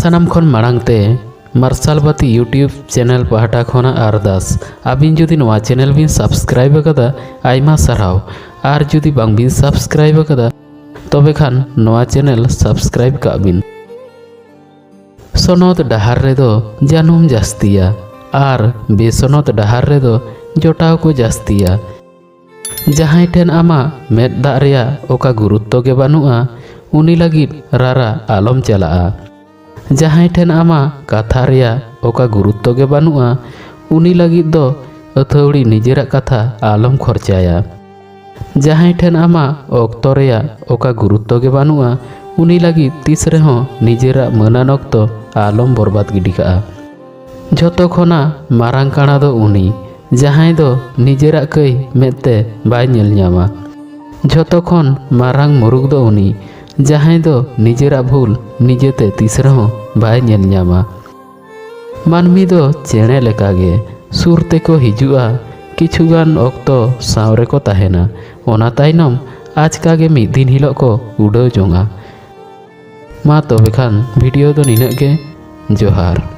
सानाम खन माड़ांगते मार्शल बाती यूट्यूब चैनल पहाटा खोना अरदास आबिन जुदी नोआ चैनल बिन सब्सक्राइब अकादा आयमा सारहाव आर जुदी बांग बिन सब्सक्राइब अकादा तबे खान नोआ चैनल सब्सक्राइब काबिन। सनद डाहार रेदो जानुम जास्तिया आर बेसनद डाहार रेदो जोटाव को जास्तिया। जहां ठेन आमा मेद दाग रेया ओका गुरुत्व के बानुआ उनी लगिद रारा आलम चलाआ। जहां ठेन आमा कथा रेया ओका गुरुत्व के बानुआ उनी लगिद दो अथौड़ी निजेरा कथा आलम खर्चाया। जहां ठेन आमा ऑक्तो रेया ओका गुरुत्व के बानुआ उनी लगिद तीस रेहों निजेरा मनान ऑक्तो आलम बर्बाद गिडी काआ। झोतो खोना मारांग काणा दो उनी जहां दो निजेरा कई मेते बाय नेल न्यामा। झोतो खोन मारांग मुरुग दो उनी जहां दो निजेरा भूल निजेते तीस रेहों बाय नेल न्यामा। मानमी दो चेणे लेकागे सुर तेको हिजुआ किछुगान ऑक्तो सावरे को ताहेना ओना तायनम आजकागे मिद दिन हिलो को उड़ाव जोंगा। मा तबे खान भिडियो दो निनाग गे जोहार।